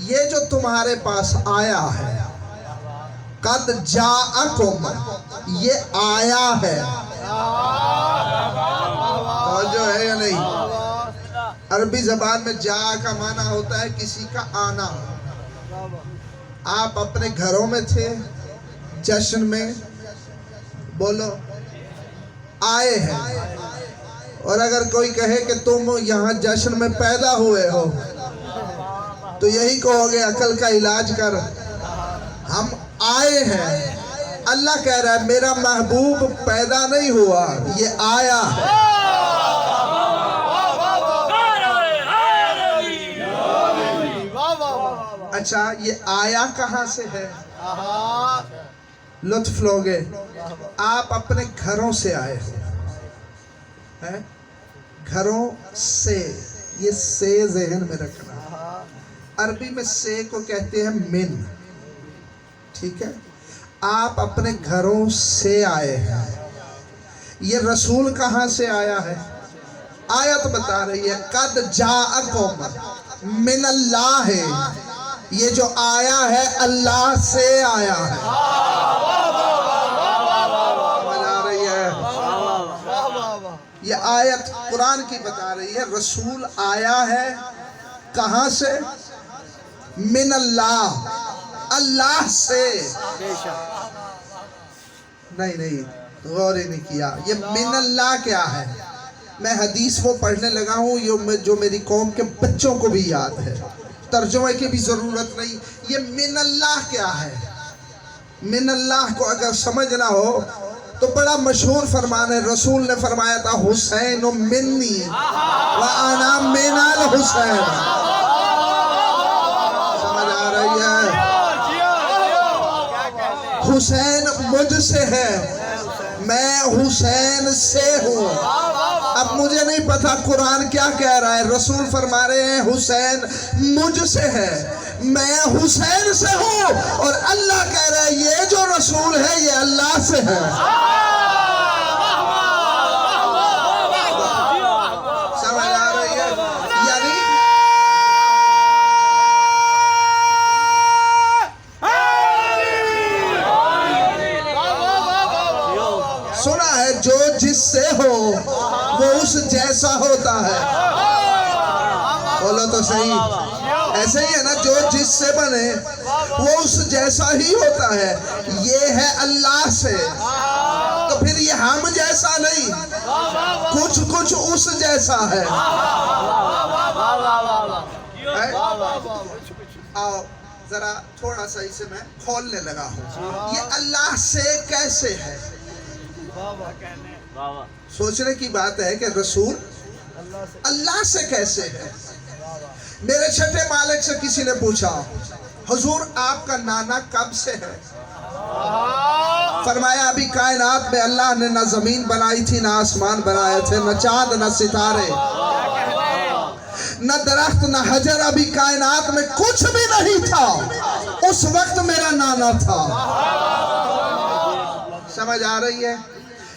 یہ جو تمہارے پاس آیا ہے قد جاءکم یہ آیا ہے توجہ ہے یا نہیں عربی زبان میں جا کا معنی ہوتا ہے کسی کا آنا آپ اپنے گھروں میں تھے جشن میں بولو آئے ہیں اور اگر کوئی کہے کہ تم یہاں جشن میں پیدا ہوئے ہو تو یہی کہو گے عقل کا علاج کر ہم آئے ہیں اللہ کہہ رہا ہے میرا محبوب پیدا نہیں ہوا یہ آیا ہے اچھا یہ آیا کہاں سے ہے لطف لوگے آپ اپنے گھروں سے آئے ہو گھروں سے یہ سے ذہن میں رکھنا عربی میں سے کو کہتے ہیں من ٹھیک ہے آپ اپنے گھروں سے آئے ہیں یہ رسول کہاں سے آیا ہے آیت بتا رہی ہے قد جاءکم من اللہ ہے یہ جو آیا ہے اللہ سے آیا ہے بتا رہی ہے یہ آیت قرآن کی بتا رہی ہے رسول آیا ہے کہاں سے من اللہ اللہ سے نہیں غور ہی نہیں کیا یہ من اللہ کیا ہے میں حدیث وہ پڑھنے لگا ہوں جو میری قوم کے بچوں کو بھی یاد ہے ترجمے کی بھی ضرورت نہیں یہ من اللہ کیا ہے من اللہ کو اگر سمجھنا ہو تو بڑا مشہور فرمان ہے رسول نے فرمایا تھا حسین منی وانا من الحسین سمجھ آ رہی ہے حسین مجھ سے ہے میں حسین سے ہوں اب مجھے نہیں پتا قرآن کیا کہہ رہا ہے رسول فرما رہے ہیں حسین مجھ سے ہے میں حسین سے ہوں اور اللہ کہہ رہا ہے یہ جو رسول ہے یہ اللہ سے ہے سمجھ آ رہی ہے یعنی سنا ہے جو جس سے ہو وہ اس جیسا ہوتا ہے بولو تو صحیح ایسے ہی ہے نا جو جس سے بنے وہ اس جیسا ہی ہوتا ہے یہ ہے اللہ سے تو پھر یہ ہم جیسا نہیں کچھ اس جیسا ہے آؤ ذرا تھوڑا سا اسے میں کھولنے لگا ہوں یہ اللہ سے کیسے ہے سوچنے کی بات ہے کہ رسول اللہ سے کیسے ہے میرے چھٹے مالک سے کسی نے پوچھا حضور آپ کا نانا کب سے ہے فرمایا ابھی کائنات میں اللہ نے نہ زمین بنائی تھی نہ آسمان بنائے تھے نہ چاند نہ ستارے نہ درخت نہ حجر ابھی کائنات میں کچھ بھی نہیں تھا اس وقت میرا نانا تھا سمجھ آ رہی ہے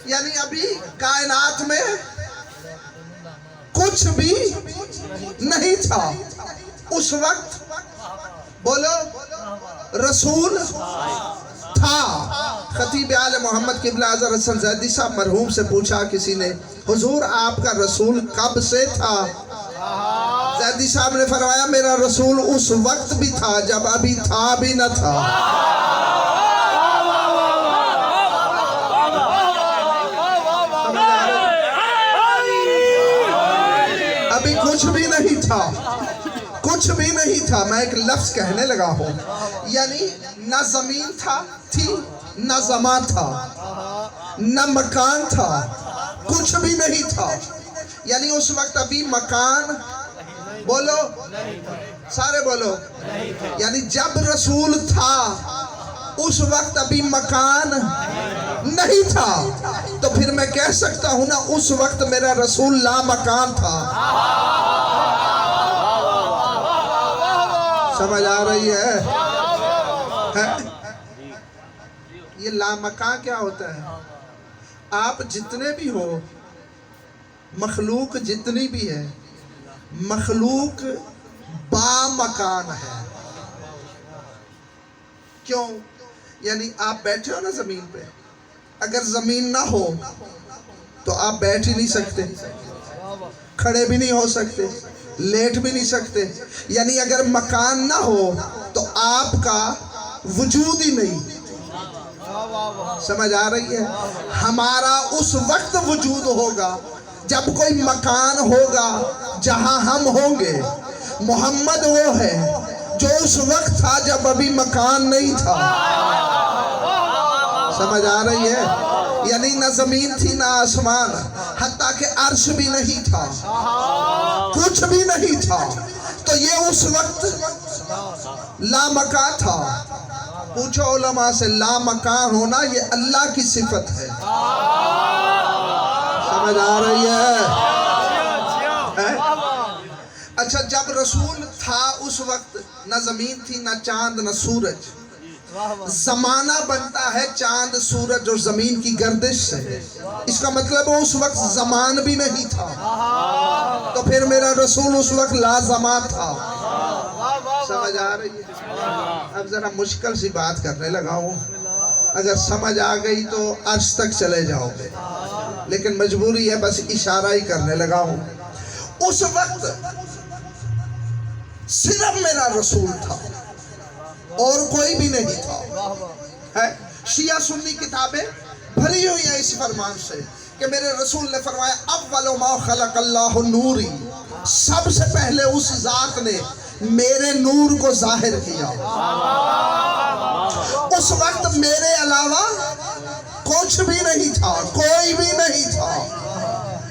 یعنی ابھی کائنات میں کچھ بھی نہیں تھا اس وقت بولو رسول تھا خطیب آل محمد قبلہ اعظم حسن زیدی صاحب مرحوم سے پوچھا کسی نے حضور آپ کا رسول کب سے تھا زیدی صاحب نے فرمایا میرا رسول اس وقت بھی تھا جب ابھی تھا بھی نہ تھا ابھی کچھ بھی نہیں تھا کچھ بھی نہیں تھا میں ایک لفظ کہنے لگا ہوں یعنی نہ زمین تھی نہ زمان تھا نہ مکان تھا کچھ بھی نہیں تھا یعنی اس وقت ابھی مکان بولو سارے بولو یعنی جب رسول تھا اس وقت ابھی مکان نہیں تھا تو پھر میں کہہ سکتا ہوں نا اس وقت میرا رسول لا مکان تھا سمجھ آ رہی ہے یہ لامکاں کیا ہوتا ہے آپ جتنے بھی ہو مخلوق جتنی بھی ہے مخلوق با مکان ہے کیوں؟ یعنی آپ بیٹھے ہو نا زمین پہ، اگر زمین نہ ہو تو آپ بیٹھ ہی نہیں سکتے، کھڑے بھی نہیں ہو سکتے، لیٹ بھی نہیں سکتے. یعنی اگر مکان نہ ہو تو آپ کا وجود ہی نہیں. سمجھ آ رہی ہے؟ ہمارا اس وقت وجود ہوگا جب کوئی مکان ہوگا جہاں ہم ہوں گے. محمد وہ ہے جو اس وقت تھا جب ابھی مکان نہیں تھا. سمجھ آ رہی ہے؟ یعنی نہ زمین تھی نہ آسمان، حتیٰ کہ عرش بھی نہیں تھا، کچھ بھی نہیں تھا. تو یہ اس وقت لامکان تھا. پوچھو علماء سے، لامکان ہونا یہ اللہ کی صفت ہے. سمجھ آ رہی ہے؟ اچھا، جب رسول تھا اس وقت نہ زمین تھی نہ چاند نہ سورج. زمانہ بنتا ہے چاند سورج اور زمین کی گردش سے. اس کا مطلب اس وقت زمان بھی نہیں تھا، تو پھر میرا رسول اس وقت لازمان تھا. سمجھ آ رہی ہے؟ اب ذرا مشکل سی بات کرنے لگا ہوں، اگر سمجھ آ گئی تو عرش تک چلے جاؤ گے، لیکن مجبوری ہے، بس اشارہ ہی کرنے لگا ہوں. اس وقت صرف میرا رسول تھا اور کوئی بھی نہیں تھا. شیعہ سنی کتابیں بھری ہوئی ہیں اس فرمان سے کہ میرے رسول نے فرمایا اول ما خلق اللہ نوری، سب سے پہلے اس ذات نے میرے نور کو ظاہر کیا. اس وقت میرے علاوہ کچھ بھی نہیں تھا، کوئی بھی نہیں تھا.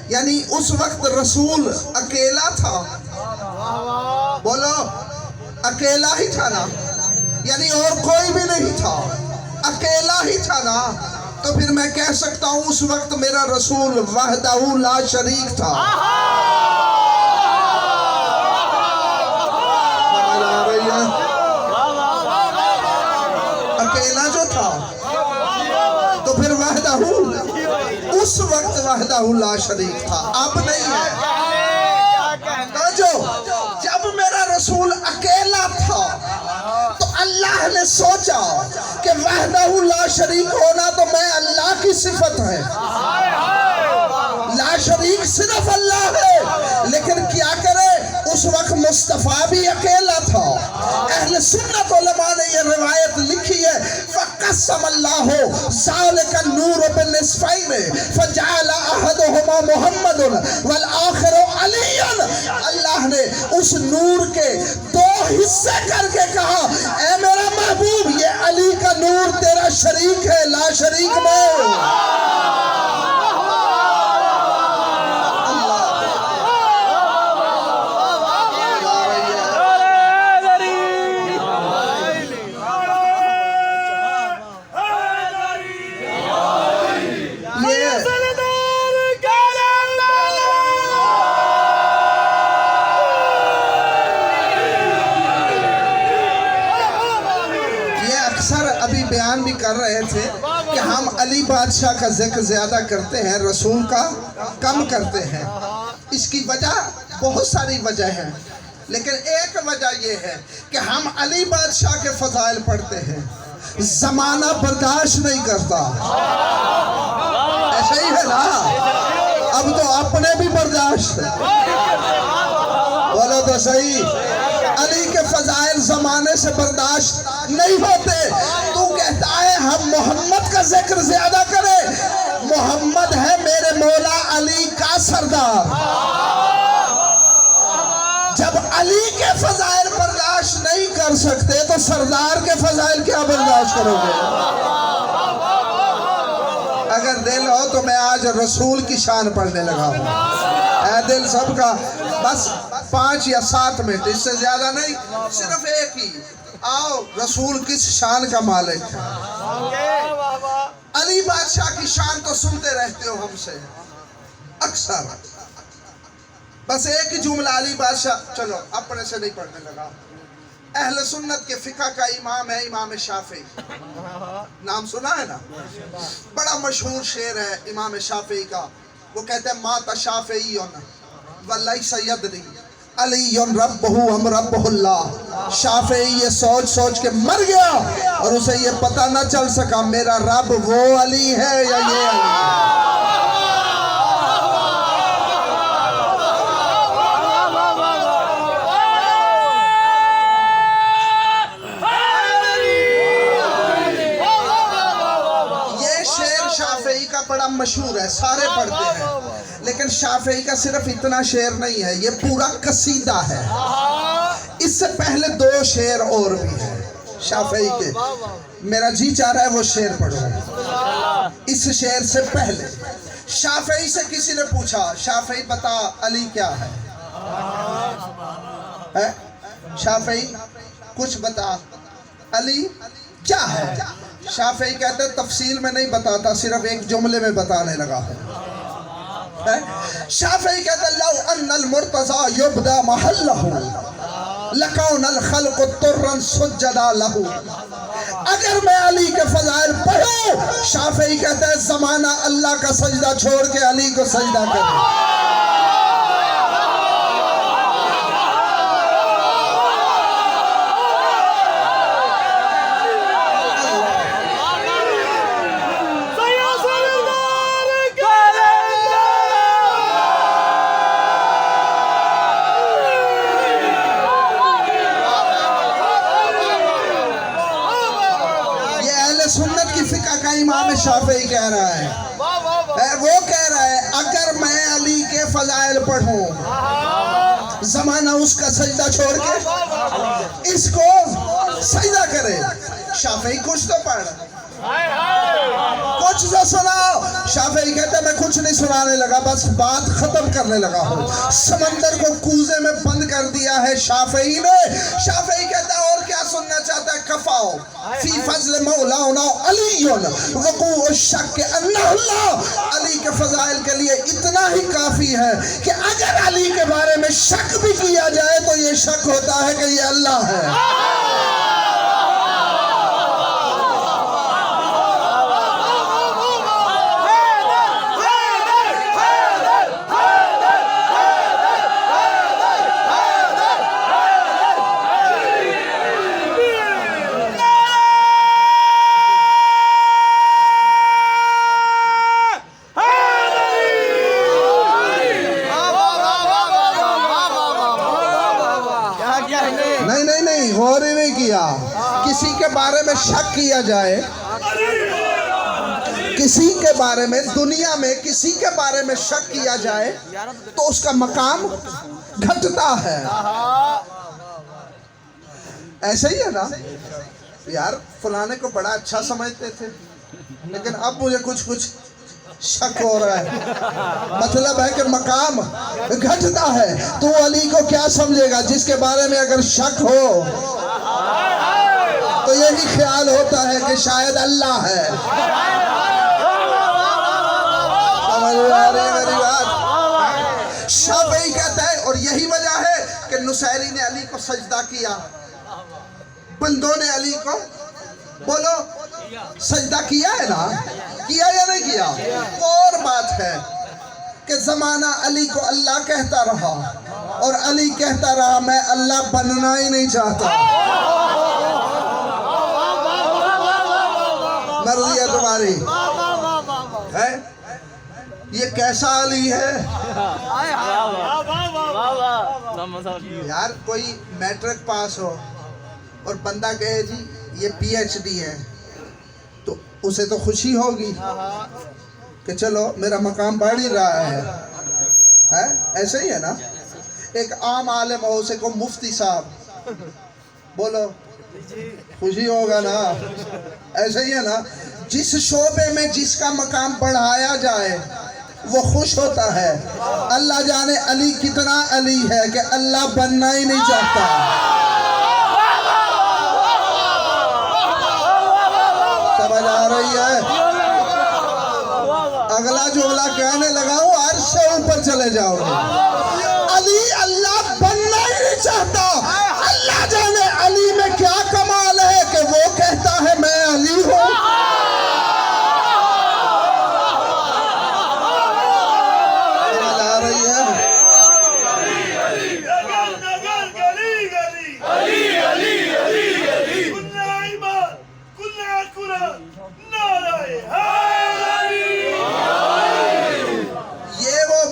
یعنی اس وقت رسول اکیلا تھا. بولو، اکیلا ہی تھا نا؟ یعنی اور کوئی بھی نہیں تھا، اکیلا ہی تھا نا؟ تو پھر میں کہہ سکتا ہوں اس وقت میرا رسول وحدہ لا شریک تھا. اکیلا جو تھا تو پھر وحدہ اس وقت وحدہ لا شریک تھا، اب نہیں ہے. جب میرا رسول اکیلا تھا تو اللہ نے سوچا کہ وحدہ لا شریک ہونا تو میں اللہ کی صفت ہے. لا شریک صرف اللہ ہے، لیکن کیا کرے، اس وقت مصطفیٰ بھی اکیلا تھا. اہل سنت علماء نے یہ روایت لکھی ہے فَقَسَّمَ اللَّهُ ذَلِكَ النُّورُ بِالنِّصْفَيْنِ فَجَعَلَ أَحَدُهُمَا مُحَمَّدٌ وَالْآخِرُ عَلِيٌّ. اللہ نے اس نور کے دو حصے کر کے کہا اے میرا محبوب، یہ علی کا نور تیرا شریک ہے، لا شریک میں. ابھی بیان بھی کر رہے تھے کہ ہم علی بادشاہ کا ذکر زیادہ کرتے ہیں، رسول کا کم کرتے ہیں. اس کی وجہ بہت ساری وجہ ہیں، لیکن ایک وجہ یہ ہے کہ ہم علی بادشاہ کے فضائل پڑھتے ہیں، زمانہ برداشت نہیں کرتا. ایسا ہی ہے نا؟ اب تو اپنے بھی برداشت ہے. بولو تو صحیح. علی کے فضائل زمانے سے برداشت نہیں ہوتے. تو کہتا ہے ہم محمد کا ذکر زیادہ کریں. محمد ہے میرے مولا علی کا سردار. جب علی کے فضائل برداشت نہیں کر سکتے تو سردار کے فضائل کیا برداشت کرو گے؟ اگر دل ہو تو میں آج رسول کی شان پڑھنے لگا ہوں. اے دل سب کا، بس 5 یا 7 منٹ، اس سے زیادہ نہیں، صرف ایک ہی. آؤ، رسول کس شان کا مالک ہے؟ علی بادشاہ کی شان تو سنتے رہتے ہو ہم سے اکثر. بس ایک ہی جملہ علی بادشاہ، چلو اپنے سے نہیں پڑھنے لگا. اہل سنت کے فقہ کا امام ہے امام شافعی. نام سنا ہے نا؟ بڑا مشہور شعر ہے امام شافعی کا. وہ کہتے ہیں مات شافعی ولیس یدری علی ربہ ام ربہ اللہ، شافعی یہ سوچ سوچ کے مر گیا اور اسے یہ پتہ نہ چل سکا میرا رب وہ علی ہے یا یہ علی ہے۔ شافعی کا بڑا مشہور ہے، سارے پڑھتے ہیں، لیکن شافعی کا صرف اتنا شعر نہیں ہے، یہ پورا قصیدہ ہے۔ اس سے پہلے 2 شعر اور بھی ہیں شافعی کے، میرا جی چاہ رہا ہے وہ شعر پڑھوں۔ اس شعر سے پہلے شافعی سے کسی نے پوچھا، شافعی بتا علی کیا ہے؟ شافعی کچھ بتا، علی کیا ہے؟ شافعی کہتے ہیں تفصیل میں نہیں بتاتا، صرف ایک جملے میں بتانے لگا ہوں۔ شافعی کہتے ہیں لو ان المرتضی یبدا محلہ لکون الخلق طرا سجدا لہو، اگر میں علی کے فضائل پڑھوں، شافعی کہتے ہیں زمانہ اللہ کا سجدہ چھوڑ کے علی کو سجدہ کرے۔ سنت کی فقہ کا امام شافعی کہہ رہا ہے، وہ کہہ رہا ہے اگر میں علی کے فضائل پڑھوں، زمانہ اس کا سجدہ چھوڑ کے اس کو سجدہ کرے۔ شافعی کچھ تو پڑھ، کچھ تو سناؤ۔ شافعی کہتے ہیں میں کچھ نہیں سنانے لگا، بس بات ختم کرنے لگا ہوں۔ سمندر کو کوزے میں بند کر دیا ہے شافعی نے۔ شافعی کہتا ہے اور کیا سننا چاہتا ہے؟ کفاؤ فی فضل مولانا علی وقوع الشک انہ اللہ، علی کے فضائل کے لیے اتنا ہی کافی ہے کہ اگر علی کے بارے میں شک بھی کیا جائے تو یہ شک ہوتا ہے کہ یہ اللہ ہے۔ نہیں غور ہی نہیں کیا۔ کسی کے بارے میں شک کیا جائے، کسی کے بارے میں دنیا میں کسی کے بارے میں شک کیا جائے تو اس کا مقام گھٹتا ہے۔ ایسا ہی ہے نا یار، فلانے کو بڑا اچھا سمجھتے تھے لیکن اب مجھے کچھ شک ہو رہا ہے، مطلب ہے کہ مقام گھٹتا ہے۔ تو علی کو کیا سمجھے گا جس کے بارے میں اگر شک ہو تو یہی خیال ہوتا ہے کہ شاید اللہ ہے۔ سمجھ آ رہی ہے میری بات؟ شافعی کہتا ہے اور یہی وجہ ہے کہ نصیری نے علی کو سجدہ کیا، بندوں نے علی کو بولو سجدہ کیا ہے نا، کیا یا نہیں کیا؟ اور بات ہے کہ زمانہ علی کو اللہ کہتا رہا اور علی کہتا رہا میں اللہ بننا ہی نہیں چاہتا۔ مرضی ہے تمہاری ہے؟ یہ کیسا علی ہے یار؟ کوئی میٹرک پاس ہو اور بندہ کہے جی یہ پی ایچ ڈی ہے تو اسے تو خوشی ہوگی کہ چلو میرا مقام بڑھ ہی رہا ہے، ایسے ہی ہے نا؟ ایک عام عالم ہو اسے کو مفتی صاحب بولو خوشی ہوگا نا؟ ایسے ہی ہے نا؟ جس شعبے میں جس کا مقام بڑھایا جائے وہ خوش ہوتا ہے۔ اللہ جانے علی کتنا علی ہے کہ اللہ بننا ہی نہیں چاہتا۔ سمجھ آ رہی ہے؟ اگلا جملہ کہنے لگا ہوں عرش سے اوپر چلے جاؤ گے۔ علی اللہ بننا ہی نہیں چاہتا۔ اللہ جانے علی میں کیا کمال ہے کہ وہ کہتا ہے میں علی ہوں۔ سمجھ آ رہی ہے؟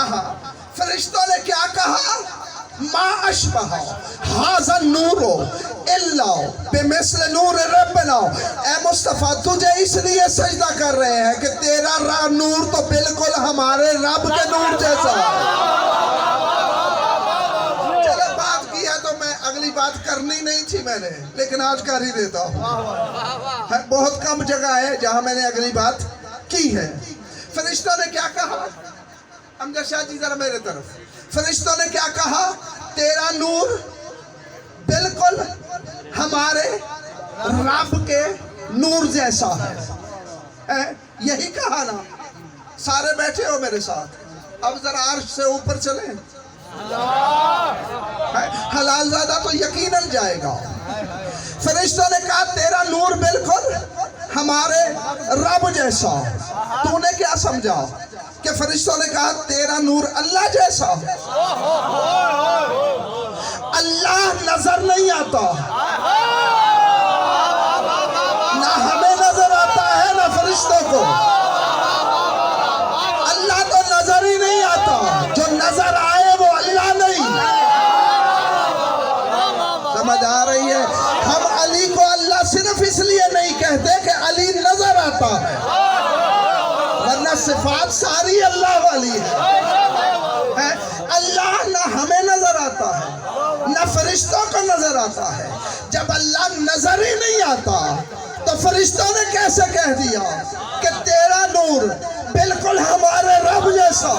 کہا؟ فرشتوں نے کیا کہا؟ ما اشبہ ھذا النور الا بمثل نور ربنا. اے مصطفیٰ تجھے اس لیے سجدہ کر رہے ہیں کہ تیرا نور تو بالکل ہمارے رب کے نور جیسا ہے. چلو بات کی ہے تو میں اگلی بات کرنی نہیں تھی میں نے، لیکن آج کر ہی دیتا ہوں. بہت کم جگہ ہے جہاں میں نے اگلی بات کی ہے. فرشتوں نے کیا کہا؟ امجد شاہ جی ذرا میرے طرف. فرشتوں نے کیا کہا؟ تیرا نور بالکل ہمارے رب کے نور جیسا ہے. یہی کہا نا؟ سارے بیٹھے ہو میرے ساتھ. اب ذرا عرش سے اوپر چلیں. حلال زادہ تو یقیناً جائے گا. فرشتوں نے کہا تیرا نور بالکل ہمارے رب جیسا. تو نے کیا سمجھا کہ فرشتوں نے کہا تیرا نور اللہ جیسا؟ اللہ نظر نہیں آتا، نہ ہمیں نظر آتا ہے نہ فرشتوں کو. اللہ تو نظر ہی نہیں آتا. جو نظر آئے وہ اللہ نہیں. سمجھ آ رہی ہے؟ ہم علی کو اللہ صرف اس لیے نہیں کہتے کہ علی نظر آتا ہے، ورنہ صفات ساری اللہ والی ہے. اللہ نہ ہمیں نظر آتا ہے نہ فرشتوں کو نظر آتا ہے. جب اللہ نظر ہی نہیں آتا تو فرشتوں نے کیسے کہہ دیا کہ تیرا نور بالکل ہمارے رب جیسا؟